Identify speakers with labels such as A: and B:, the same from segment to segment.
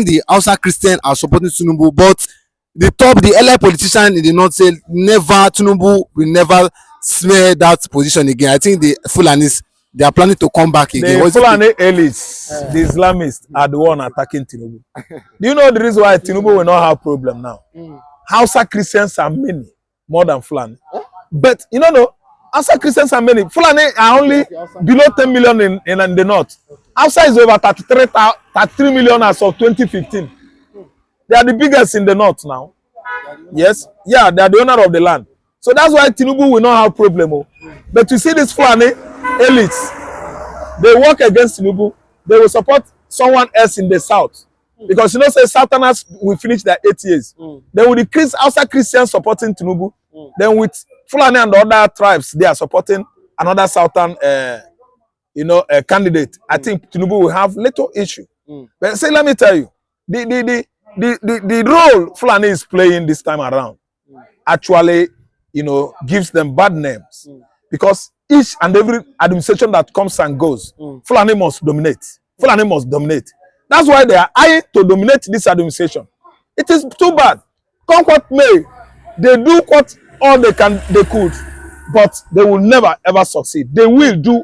A: The Hausa Christian are supporting Tinubu, but the elite politician in the north say never, Tinubu will never smear that position again. I think the Fulanis, they are planning to come back again.
B: The Fulani elites, the Islamists, are the one attacking Tinubu. Do you know the reason why Tinubu will not have problem now? Hausa Christians are many, more than Fulani. But you know, Hausa Christians are many. Fulani are only below 10 million in the north. Hausa is over 33 million as of 2015. They are the biggest in the north now. Yes, yeah, they are the owner of the land. So that's why Tinubu will not have problem. But you see this Fulani elites, they work against Tinubu. They will support someone else in the south. Because you know, say Southerners will finish their 8 years. Then with the Hausa Christians supporting Tinubu, then with Fulani and the other tribes, they are supporting another southern candidate. I think Tinubu will have little issue. But say, let me tell you, the role Fulani is playing this time around actually, gives them bad names. Because each and every administration that comes and goes, Fulani must dominate. Fulani must dominate. That's why they are eyeing to dominate this administration. It is too bad. Come what may, they do what all they could, but they will never ever succeed. They will do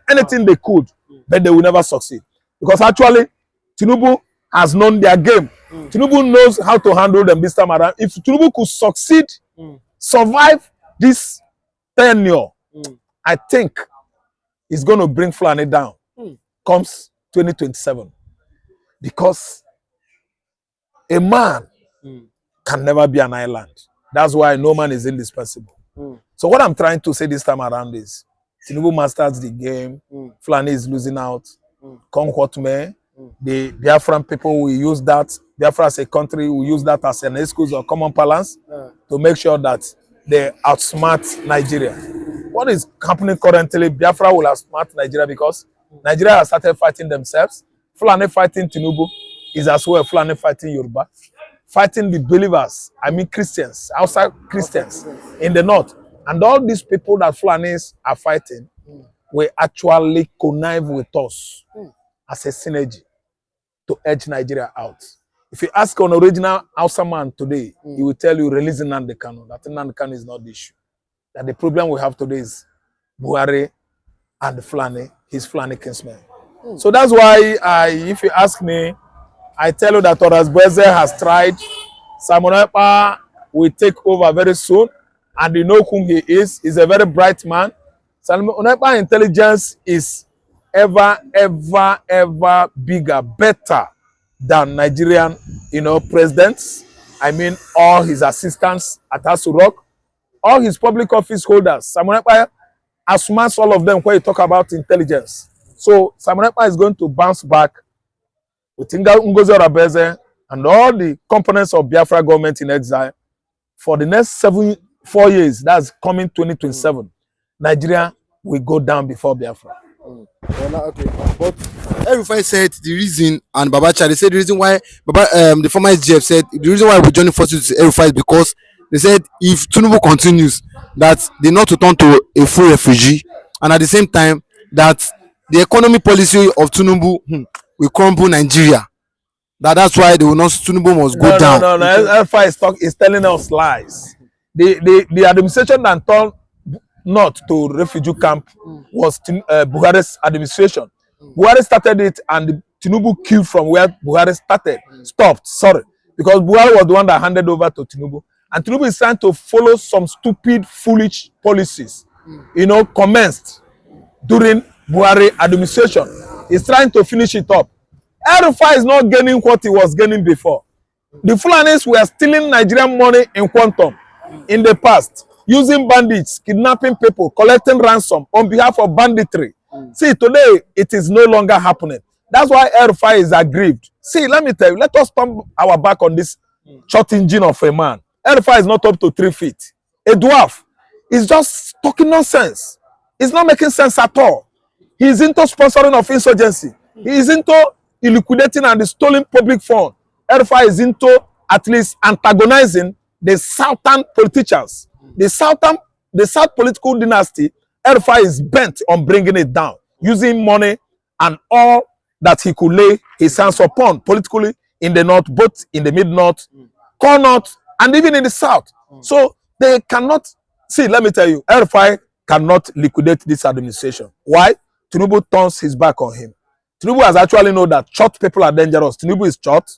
B: anything they could, but they will never succeed. Because actually, Tinubu has known their game. Tinubu knows how to handle them this time around. If Tinubu could succeed, survive this tenure, I think it's going to bring Fulani down. Comes 2027. Because a man can never be an island. That's why no man is indispensable. So what I'm trying to say this time around is, Tinubu masters the game, Fulani is losing out, come what may, the Biafran people will use that, Biafra as a country will use that as an excuse or common balance to make sure that they outsmart Nigeria. What is happening currently, Biafra will outsmart Nigeria because Nigeria has started fighting themselves. Fulani fighting Tinubu is as well Fulani fighting Yoruba. Fighting the believers, I mean Christians, outside Christians in the north. And all these people that Fulanis are fighting will actually connive with us as a synergy to edge Nigeria out. If you ask an original Hausa man today, he will tell you releasing Nnamdi Kanu. That Nnamdi Kanu is not the issue. That the problem we have today is Buhari and the Fulani, his Fulani kinsmen. So that's why, if you ask me, I tell you that Horace Boeze has tried. Simon Ekpa will take over very soon, and you know whom he is. He's a very bright man. Simon Ekpa's intelligence is ever bigger, better than Nigerian, presidents. I mean, all his assistants at Aso Rock, all his public office holders. Simon Ekpa assumes all of them when you talk about intelligence. So Simon Ekpa is going to bounce back with Ngozi Orebeze and all the components of Biafra government in exile for the next 4 years. That's coming 2027. Nigeria will go down before Biafra.
A: Okay. But everybody said the reason, and Babacha, they said the reason why the former SGF said the reason why we're joining forces with everybody is because they said if Tinubu continues, that they not to turn to a full refugee, and at the same time that the economy policy of Tinubu will crumble Nigeria. That's why they will not. Tinubu must go down.
B: No. F5 is telling us lies. The administration that turned not to refugee camp was Buhari's administration. Buhari started it, and Tinubu killed from where Buhari started. Stopped. Sorry, because Buhari was the one that handed over to Tinubu, and Tinubu is trying to follow some stupid, foolish policies. Commenced during Buhari administration. He's trying to finish it up. El-Rufai is not gaining what he was gaining before. The Fulanis were stealing Nigerian money in quantum in the past, using bandits, kidnapping people, collecting ransom on behalf of banditry. See, today it is no longer happening. That's why El-Rufai is aggrieved. See, let me tell you, let us turn our back on this short engine of a man. El-Rufai is not up to 3 feet. A dwarf is just talking nonsense. It's not making sense at all. He is into sponsoring of insurgency. He is into liquidating and stolen public fund. El-Rufai is into at least antagonizing the southern politicians. The South political dynasty, El-Rufai is bent on bringing it down, using money and all that he could lay his hands upon politically in the north, both in the mid-north, core north, and even in the south. So they cannot, see, let me tell you, RFI cannot liquidate this administration. Why? Tinubu turns his back on him. Tinubu has actually known that short people are dangerous. Tinubu is short.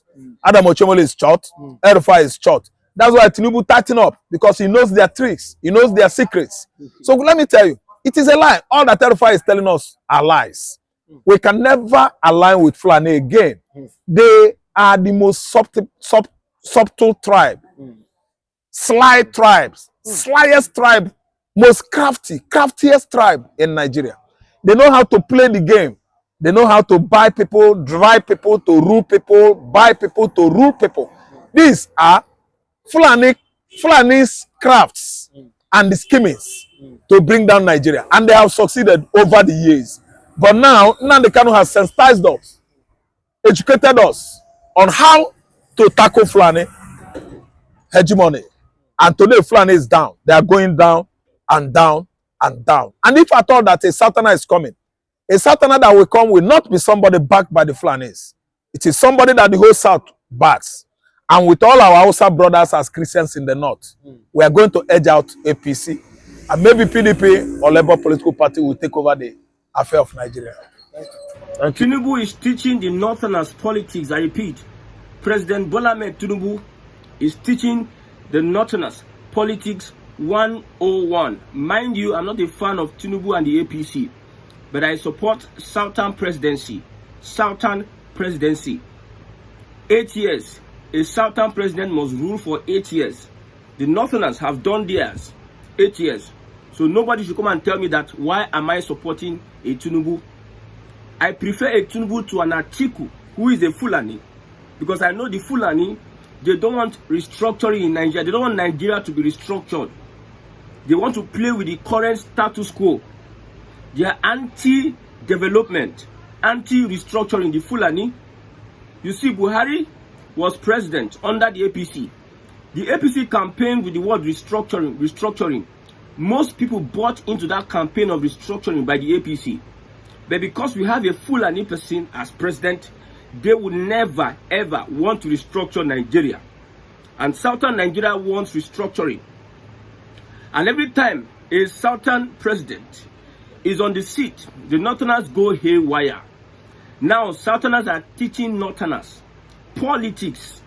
B: Adam Ochemole is short. RFI is short. That's why Tinubu tighten up, because he knows their tricks. He knows their secrets. So let me tell you, it is a lie. All that RFI is telling us are lies. We can never align with Fulani again. They are the most subtle tribe. Sly tribes. Slyest tribe. Most craftiest tribe in Nigeria. They know how to play the game. They know how to buy people, drive people to rule people, buy people to rule people. These are Fulani's crafts and the schemings to bring down Nigeria. And they have succeeded over the years. But now, Nnamdi Kanu has sensitized us, educated us on how to tackle Fulani hegemony. And today, Fulani is down. They are going down and down and down. And if I thought that a Sultana is coming, a Sultana that will come will not be somebody backed by the Fulanis. It is somebody that the whole South backs. And with all our Hausa brothers as Christians in the North, we are going to edge out APC. And maybe PDP or Labour political party will take over the affair of Nigeria.
C: Thank you. Tinubu is teaching the Northerners politics. I repeat, President Bola Ahmed Tinubu is teaching the Northerners politics 101. Mind you, I'm not a fan of Tinubu and the APC, but I support Southern Presidency. Southern Presidency. 8 years. A Southern president must rule for 8 years. The Northerners have done theirs. 8 years. So nobody should come and tell me that why am I supporting a Tinubu. I prefer a Tinubu to an Atiku who is a Fulani, because I know the Fulani, they don't want restructuring in Nigeria. They don't want Nigeria to be restructured. They want to play with the current status quo. They are anti-development, anti-restructuring. The Fulani. You see, Buhari was president under the APC. The APC campaigned with the word restructuring. Most people bought into that campaign of restructuring by the APC. But because we have a Fulani person as president, they would never ever want to restructure Nigeria. And Southern Nigeria wants restructuring. And every time a Southern president is on the seat, the Northerners go haywire. Now Southerners are teaching Northerners politics.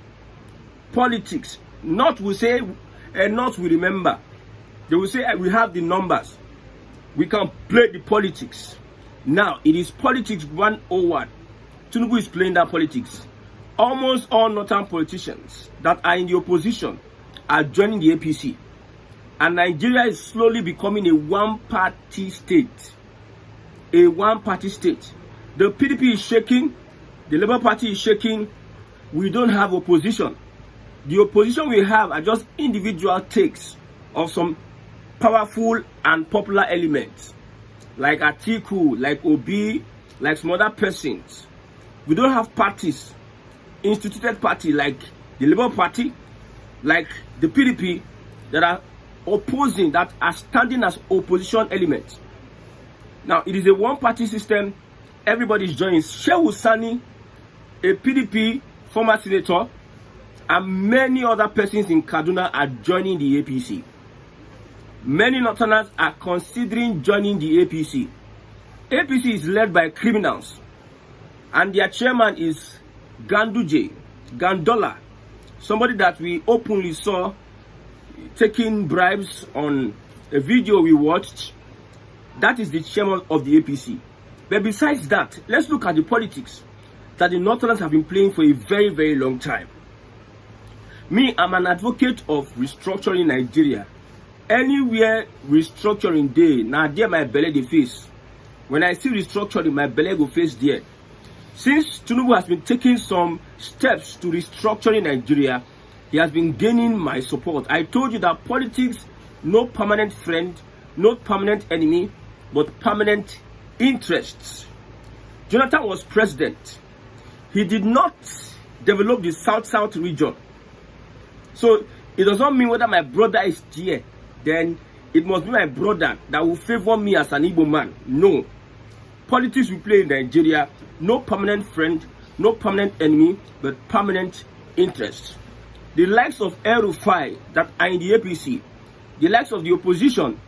C: Politics. North will say, North will remember. They will say, we have the numbers. We can play the politics. Now, it is politics 101. Tinubu is playing that politics. Almost all Northern politicians that are in the opposition are joining the APC. And Nigeria is slowly becoming a one-party state. A one-party state. The PDP is shaking. The Labour Party is shaking. We don't have opposition. The opposition we have are just individual takes of some powerful and popular elements, like Atiku, like Obi, like some other persons. We don't have parties, instituted party like the Labour Party, like the PDP, that are opposing, that are standing as opposition elements. Now, it is a one-party system. Everybody is joining. Shehu Sani, a PDP former senator, and many other persons in Kaduna are joining the APC. Many Northerners are considering joining the APC. APC is led by criminals, and their chairman is Gandola, somebody that we openly saw taking bribes on a video we watched. That is the chairman of the APC. But besides that, let's look at the politics that the Northerners have been playing for a very, very long time. Me, I'm an advocate of restructuring Nigeria. Anywhere restructuring day, now there my belly the face. When I see restructuring, my belly go face there. Since Tinubu has been taking some steps to restructuring Nigeria, he has been gaining my support. I told you that politics, no permanent friend, no permanent enemy, but permanent interests. Jonathan was president. He did not develop the South-South region. So it does not mean whether my brother is there, then it must be my brother that will favor me as an Igbo man. No. Politics we play in Nigeria, no permanent friend, no permanent enemy, but permanent interest. The likes of El-Rufai that are in the APC, the likes of the opposition,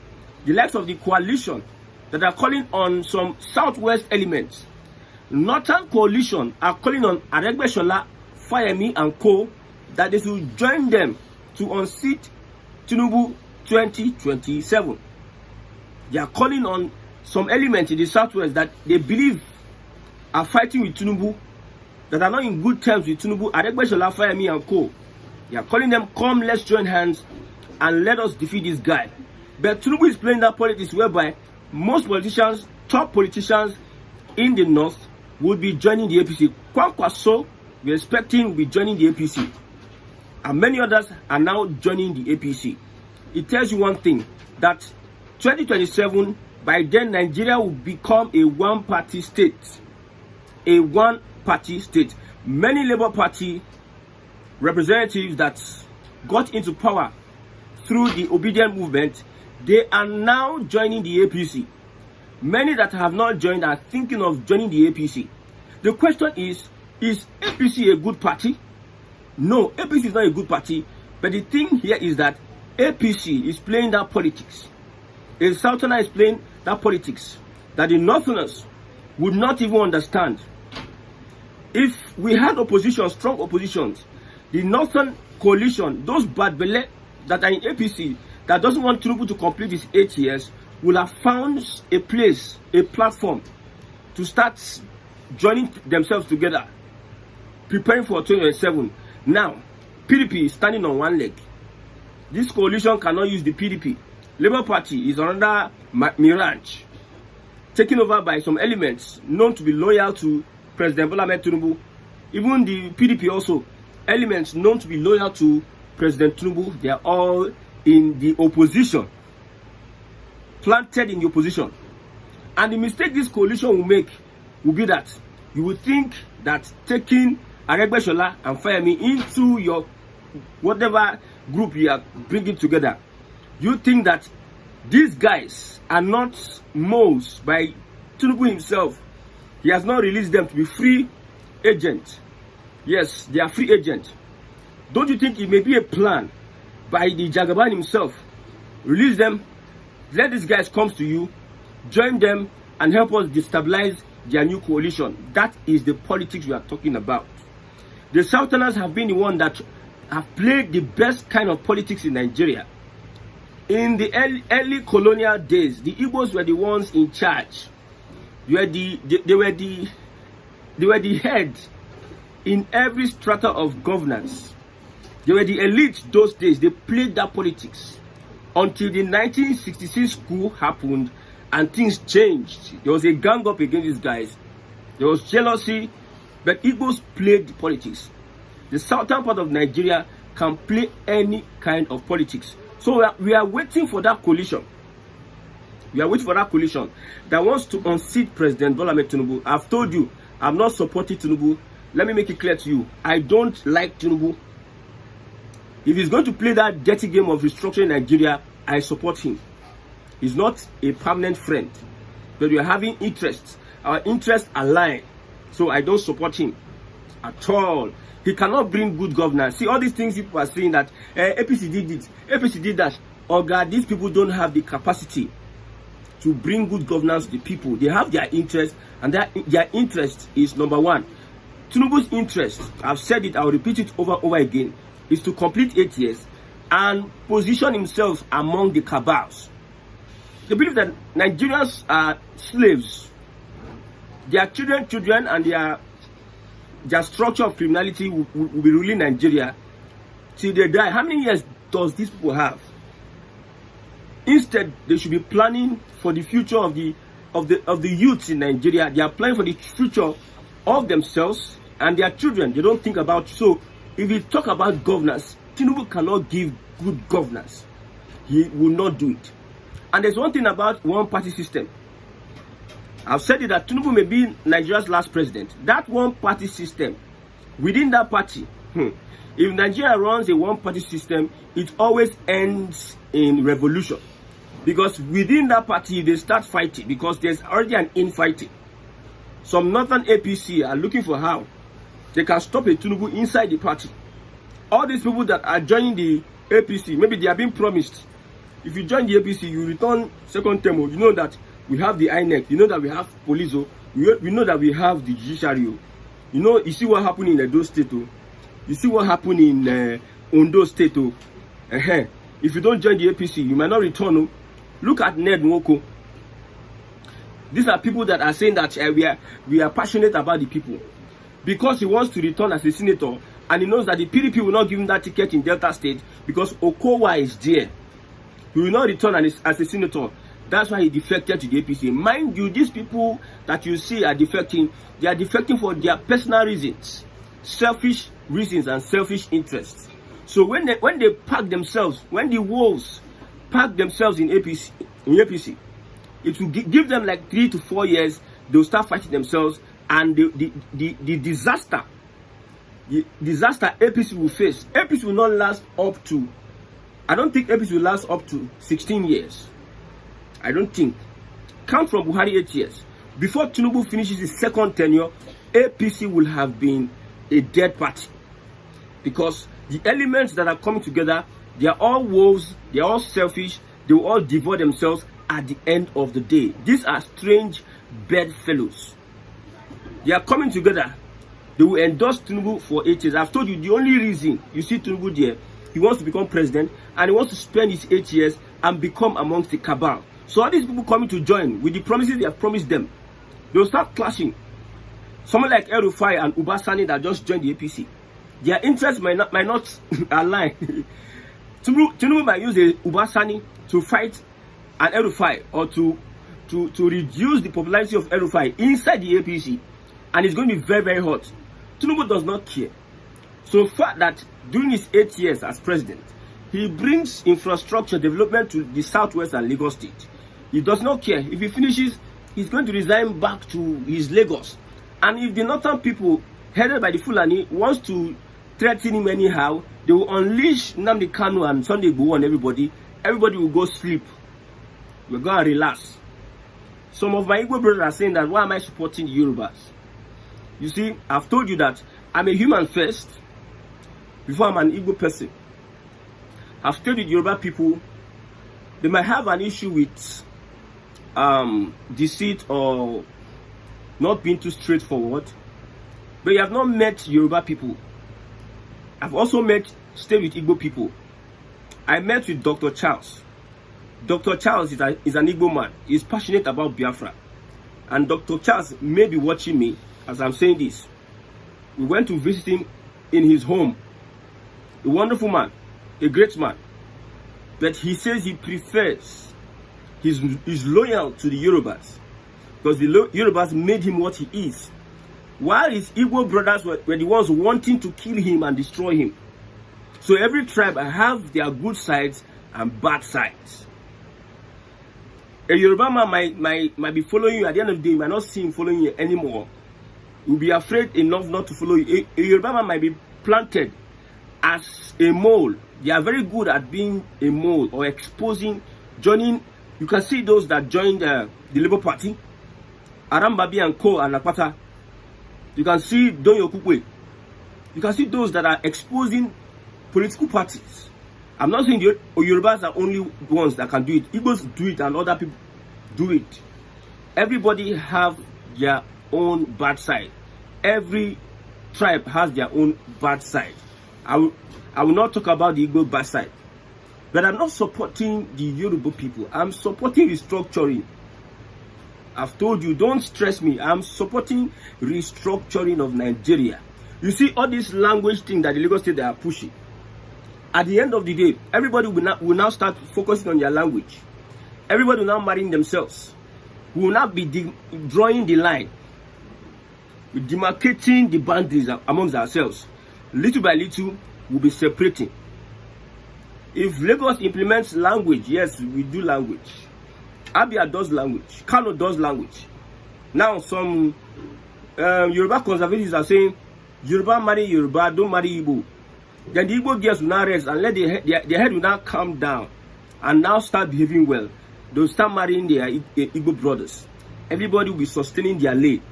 C: the likes of the coalition that are calling on some southwest elements, northern coalition are calling on Aregbesola, Fayemi and co that they should join them to unseat Tinubu 2027. They are calling on some elements in the southwest that they believe are fighting with Tinubu, that are not in good terms with Tinubu, Aregbesola, Fayemi and co. They are calling them, come, let's join hands and let us defeat this guy. But Tinubu is playing that politics whereby most politicians, top politicians in the north, would be joining the APC. Kwankwaso, we're expecting, will be joining the APC. And many others are now joining the APC. It tells you one thing, that 2027, by then Nigeria will become a one-party state. A one-party state. Many Labour Party representatives that got into power through the obedient movement, they are now joining the APC. Many that have not joined are thinking of joining the APC. The question is APC a good party? No, APC is not a good party. But the thing here is that APC is playing that politics. A Southerner is playing that politics that the Northerners would not even understand. If we had opposition, strong oppositions, the Northern coalition, those bad belle that are in APC, that doesn't want Tinubu to complete his 8 years, will have found a place, a platform to start joining themselves together, preparing for 2027. Now, PDP is standing on one leg. This coalition cannot use the PDP. Labour Party is under mirage, taken over by some elements known to be loyal to President Bola Ahmed Tinubu. Even the PDP also, elements known to be loyal to President Tinubu, they are all in the opposition, planted in the opposition. And the mistake this coalition will make will be that you would think that taking Aregbesola and Fayemi into your whatever group you are bringing together, you think that these guys are not moles by Tinubu himself. He has not released them to be free agents. Yes, they are free agents. Don't you think it may be a plan by the Jagaban himself? Release them, let these guys come to you, join them, and help us destabilize their new coalition. That is the politics we are talking about. The Southerners have been the one that have played the best kind of politics in Nigeria. In the early colonial days, the Igbos were the ones in charge. They were the head in every strata of governance. They were the elite those days. They played that politics until the 1966 coup happened and things changed. There was a gang up against these guys. There was jealousy, but Igbos played the politics. The southern part of Nigeria can play any kind of politics. So we are waiting for that coalition. We are waiting for that coalition that wants to unseat President Bola Ahmed Tinubu. I've told you, I'm not supporting Tinubu. Let me make it clear to you. I don't like Tinubu. If he's going to play that dirty game of restructuring Nigeria, I support him. He's not a permanent friend. But we are having interests. Our interests align. So I don't support him at all. He cannot bring good governance. See, all these things people are saying that APC did this, APC did that. Oh God, these people don't have the capacity to bring good governance to the people. They have their interest, and their interest is number one. Tinubu's interest, I've said it, I'll repeat it over and over again, is to complete 8 years and position himself among the cabals. They believe that Nigerians are slaves. Their children and their structure of criminality will be ruling Nigeria till they die. How many years does these people have? Instead, they should be planning for the future of the youth in Nigeria. They are planning for the future of themselves and their children. They don't think about. So if we talk about governance, Tinubu cannot give good governance. He will not do it. And there's one thing about one-party system. I've said it that Tinubu may be Nigeria's last president. That one-party system, within that party, if Nigeria runs a one-party system, it always ends in revolution. Because within that party, they start fighting because there's already an infighting. Some northern APC are looking for how they can stop a Tinubu inside the party. All these people that are joining the APC, maybe they are being promised. If you join the APC, you return second term. You know that we have the INEC. You know that we have police. We know that we have the judiciary. You know, you see what happened in Edo State. You see what happened in Ondo State. If you don't join the APC, you might not return. Look at Ned Nwoko. These are people that are saying that we are passionate about the people. Because he wants to return as a senator, and he knows that the PDP will not give him that ticket in Delta State because Okowa is there. He will not return as a senator. That's why he defected to the APC. Mind you, these people that you see are defecting, they are defecting for their personal reasons, selfish reasons and selfish interests. So when they pack themselves, when the wolves pack themselves in APC, it will give them like 3 to 4 years. They'll start fighting themselves, and the disaster APC will face. APC will not last up to, I don't think APC will last up to 16 years. I don't think. Count from Buhari 8 years. Before Tinubu finishes his second tenure, APC will have been a dead party. Because the elements that are coming together, they are all wolves, they are all selfish, they will all devour themselves at the end of the day. These are strange bedfellows. They are coming together. They will endorse Tinubu for 8 years. I've told you the only reason you see Tinubu there, he wants to become president and he wants to spend his 8 years and become amongst the cabal. So all these people coming to join with the promises they have promised them, they will start clashing. Someone like El-Rufai and Ubasani that just joined the APC, their interests might not align. Tinubu might use a Ubasani to fight an El-Rufai, or to reduce the popularity of El-Rufai inside the APC, and it's going to be very, very hot. Tinubu does not care. So the fact that during his 8 years as president, he brings infrastructure development to the southwest and Lagos state. He does not care. If he finishes, he's going to resign back to his Lagos. And if the northern people, headed by the Fulani, wants to threaten him anyhow, they will unleash Nnamdi Kanu and Sunday Igboho on everybody. Everybody will go sleep. We're going to relax. Some of my Igbo brothers are saying that, why am I supporting the Yorubas? You see, I've told you that I'm a human first before I'm an Igbo person. I've told you the Yoruba people, they might have an issue with deceit or not being too straightforward, but you have not met Yoruba people. I've also stayed with Igbo people. I met with Dr. Charles. Dr. Charles is an Igbo man. He's passionate about Biafra. And Dr. Charles may be watching me as I'm saying this. We went to visit him in his home. A wonderful man, a great man. But he says he prefers, he's loyal to the Yorubas, because the Yorubas made him what he is, while his Igbo brothers were the ones wanting to kill him and destroy him. So every tribe have their good sides and bad sides. A Yoruba man might be following you. At the end of the day, you might not see him following you anymore. You'll be afraid enough not to follow you. A Yoruba man might be planted as a mole. They are very good at being a mole or exposing, joining. You can see those that joined the Labour Party, Arambabi and Co. and Nakpata. You can see Donyo Kukwe. You can see those that are exposing political parties. I'm not saying the Yorubas are only ones that can do it. Igbos do it and other people do it. Everybody have their own bad side. Every tribe has their own bad side. I will not talk about the Igbo bad side. But I'm not supporting the Yoruba people. I'm supporting restructuring. I've told you, don't stress me. I'm supporting restructuring of Nigeria. You see all this language thing that the Lagos State they are pushing. At the end of the day, everybody will now start focusing on their language. Everybody will now marrying themselves. We will not be drawing the line. We're demarcating the boundaries amongst ourselves. Little by little, we'll be separating. If Lagos implements language, yes, we do language. Abia does language. Kano does language. Now, some Yoruba conservatives are saying, Yoruba marry Yoruba, don't marry Igbo. Then the Igbo girls will now rest and let their head will now calm down and now start behaving well. They'll start marrying their Igbo brothers. Everybody will be sustaining their lane.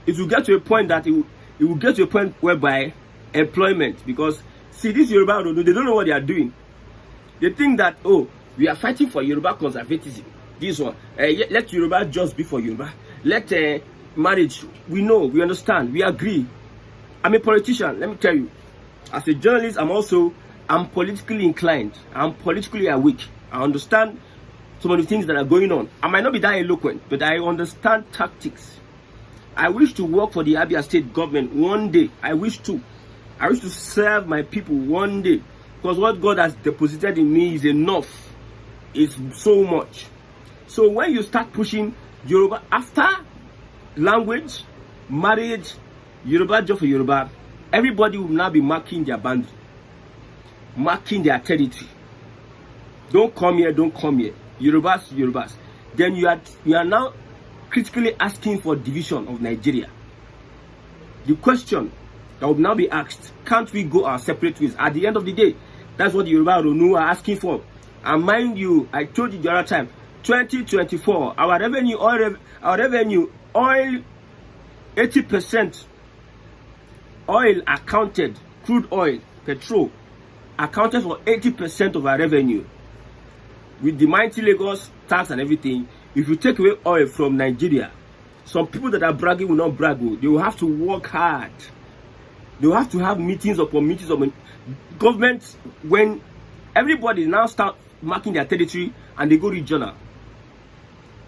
C: It will get to a point that it will get to a point whereby employment, because see, this Yoruba, they don't know what they are doing. They think that, oh, we are fighting for Yoruba conservatism. This one, let Yoruba just be for Yoruba. Let marriage, we know, we understand, we agree. I'm a politician, let me tell you. As a journalist, I'm politically inclined. I'm politically awake. I understand some of the things that are going on. I might not be that eloquent, but I understand tactics. I wish to work for the Abia State government one day. I wish to serve my people one day. Because what God has deposited in me is enough. It's so much. So when you start pushing Yoruba, after language, marriage, Yoruba job for Yoruba, everybody will now be marking their boundary, marking their territory. Don't come here, don't come here. Yorubas, Yorubas. Then you are now critically asking for division of Nigeria. The question that will now be asked, can't we go our separate ways? At the end of the day, that's what the Yoruba Ronu are asking for. And mind you, I told you the other time, 2024, our revenue, oil, 80% oil accounted, crude oil, petrol, accounted for 80% of our revenue. With the mighty Lagos tax and everything, if you take away oil from Nigeria, some people that are bragging will not brag. They will have to work hard. They will have to have meetings upon meetings of government. When everybody now start marking their territory and they go regional,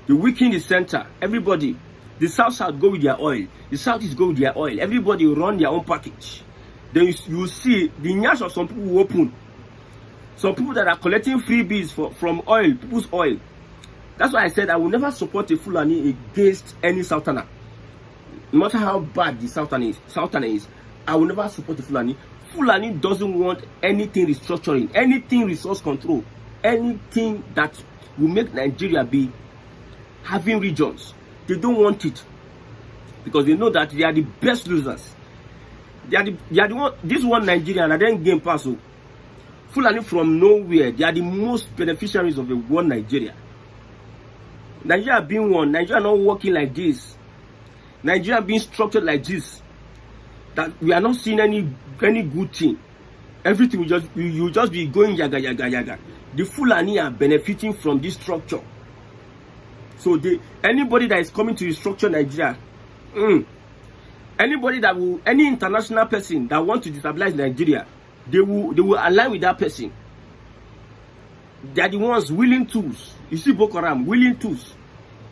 C: the weak in the center, everybody, the south go with their oil, the southeast go with their oil, everybody will run their own package. Then you will see the nyash of some people will open. Some people that are collecting freebies from oil, people's oil. That's why I said I will never support a Fulani against any Southerner. No matter how bad the Southerner is, I will never support a Fulani. Fulani doesn't want anything restructuring, anything resource control, anything that will make Nigeria be having regions. They don't want it because they know that they are the best losers. They are the one. This one Nigeria and then game pass. Fulani from nowhere, they are the most beneficiaries of the one Nigeria. Nigeria being one, Nigeria not working like this. Nigeria being structured like this. That we are not seeing any good thing. Everything will just be going yaga yaga yaga. The Fulani are benefiting from this structure. So anybody that is coming to restructure Nigeria, any international person that wants to destabilize Nigeria, they will align with that person. They are the ones willing tools. You see Boko Haram, willing tools.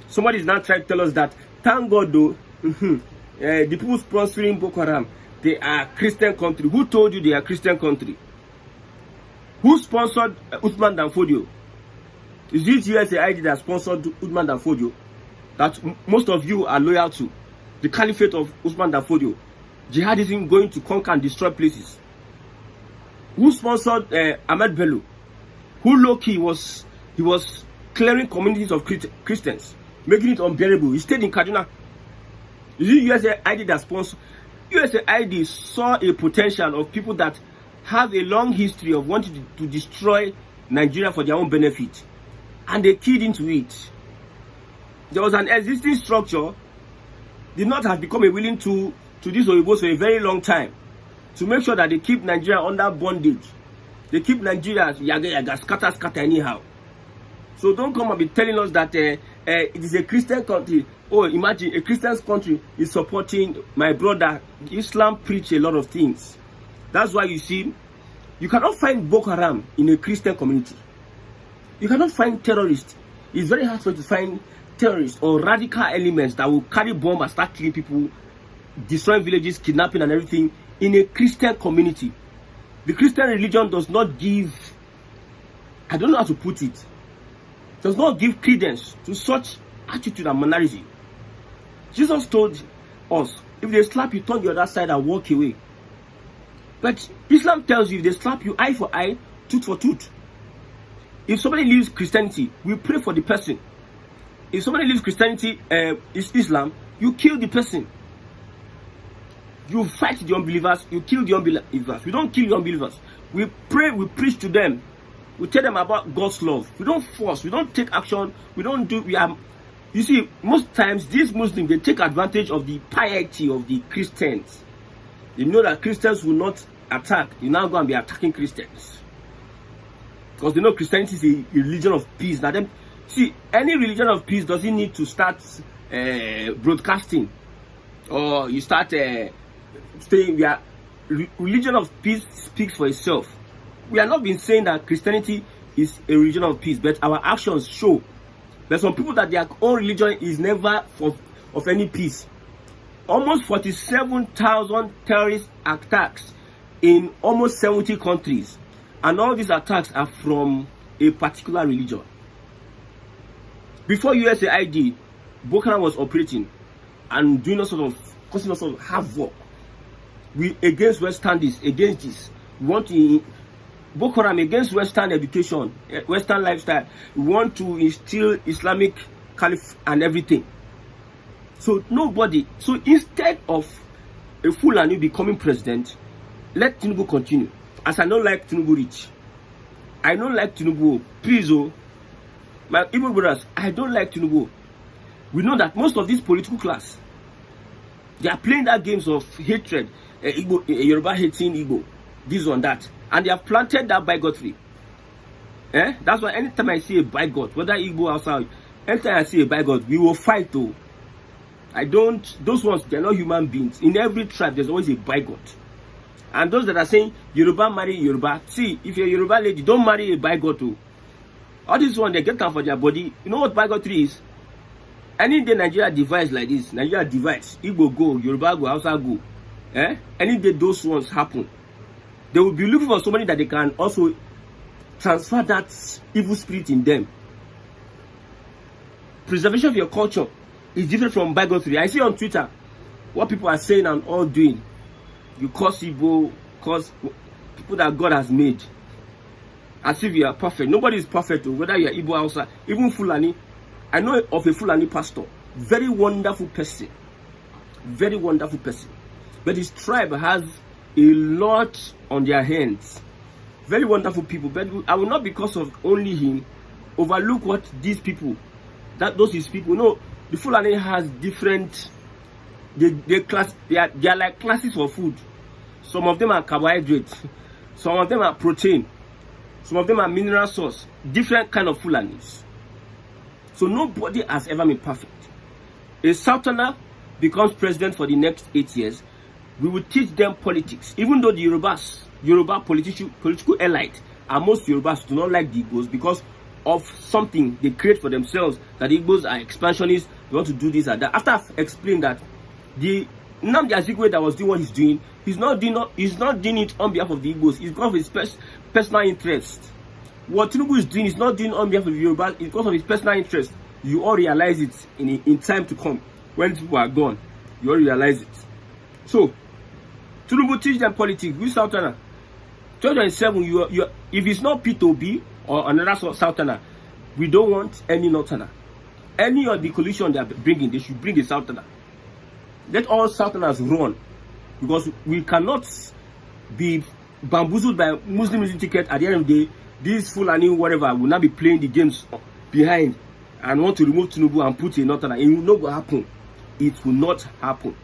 C: Somebody is now trying to tell us that, thank God though, the people sponsoring Boko Haram, they are Christian country. Who told you they are Christian country? Who sponsored Uthman Danfodio? Is this USAID that sponsored Uthman Danfodio that most of you are loyal to? The caliphate of Uthman Danfodio. Jihadism going to conquer and destroy places. Who sponsored Ahmed Bello? Who low-key was clearing communities of Christians, making it unbearable. He stayed in Kaduna. Is it USAID that sponsored? USAID saw a potential of people that have a long history of wanting to destroy Nigeria for their own benefit, and they keyed into it. There was an existing structure. The North has become a willing to this Oyinbo for a very long time, to make sure that they keep Nigeria under bondage. They keep Nigeria yaga scatter anyhow. So don't come and be telling us that it is a Christian country. Oh, imagine a Christian country is supporting my brother. Islam preach a lot of things. That's why you see, you cannot find Boko Haram in a Christian community. You cannot find terrorists. It's very hard for you to find terrorists or radical elements that will carry bomb and start killing people, destroying villages, kidnapping and everything in a Christian community. The Christian religion does not give, I don't know how to put it, does not give credence to such attitude and mannerism. Jesus told us, if they slap you, turn the other side and walk away. But Islam tells you, if they slap you, eye for eye, tooth for tooth. If somebody leaves Christianity, we pray for the person. If somebody leaves Christianity, Islam, you kill the person. You fight the unbelievers, you kill the unbelievers. We don't kill the unbelievers. We pray, we preach to them. We tell them about God's love. We don't force, we don't take action, you see, most times these Muslims, they take advantage of the piety of the Christians. They know that Christians will not attack. They now go and be attacking Christians. Because they know Christianity is a religion of peace. Now, them see, any religion of peace doesn't need to start broadcasting, or you start saying we are religion of peace speaks for itself. We are not been saying that Christianity is a religion of peace, but our actions show. There's some people that their own religion is never of any peace. Almost 47,000 terrorist attacks in almost 70 countries. And all these attacks are from a particular religion. Before USAID, Boko Haram was operating and doing causing us of havoc. We against Westerners, against this. We want to Boko Haram against Western education, Western lifestyle. We want to instill Islamic caliph and everything. So nobody. So instead of a Fulani becoming president, let Tinubu continue. As I don't like Tinubu rich, I don't like Tinubu. Please, oh, my Igbo brothers, I don't like Tinubu. We know that most of this political class, they are playing that games of hatred, Igbo, Yoruba hating Igbo, this on that, and they have planted that bigotry. That's why anytime I see a bigot, whether Igbo outside, anytime I see a bigot, we will fight. Though I don't, those ones, they're not human beings. In every tribe, there's always a bigot. And those that are saying Yoruba marry Yoruba, see, if you're a Yoruba lady, don't marry a bigot. All this one, they get down for their body. You know what bigotry is? Any day Nigeria divides like this, Nigeria divides, Igbo go, Yoruba go, Hausa go. Any day those ones happen, they will be looking for somebody that they can also transfer that evil spirit in them. Preservation of your culture is different from bigotry. I see on Twitter what people are saying and all doing. You curse Igbo, curse people that God has made, as if you are perfect. Nobody is perfect, whether you are Igbo, Hausa, even Fulani. I know of a Fulani pastor, very wonderful person, but his tribe has a lot on their hands. Very wonderful people, but I will not, because of only him, overlook what these people, those his people. No, the Fulani has different. They are like classes for food. Some of them are carbohydrates, some of them are protein, some of them are mineral source. Different kind of Fulanis. So nobody has ever been perfect. A Southerner becomes president for the next 8 years, we will teach them politics. Even though the Yoruba political elite, and most Yorubas do not like the Igbos because of something they create for themselves, that the Igbos are expansionists, they want to do this and that. After I've explained that, the Nnamdi Azikiwe that was doing what he's doing, he's not doing it on behalf of the Igbos. It's because of his personal interest. What Tinubu is doing is not doing on behalf of the Yoruba, it's because of his personal interest. You all realize it in time to come. When people are gone, you all realize it. So, Tinubu teach them politics. We Southerner. 2027, if it's not P2B or another Southerner, we don't want any Northerner. Any of the coalition they are bringing, they should bring a Southerner. Let all Southerners run, because we cannot be bamboozled by Muslim ticket. At the end of the day, these Fulani whatever will not be playing the games behind and want to remove Tinubu and put a Northerner. It will not happen. It will not happen.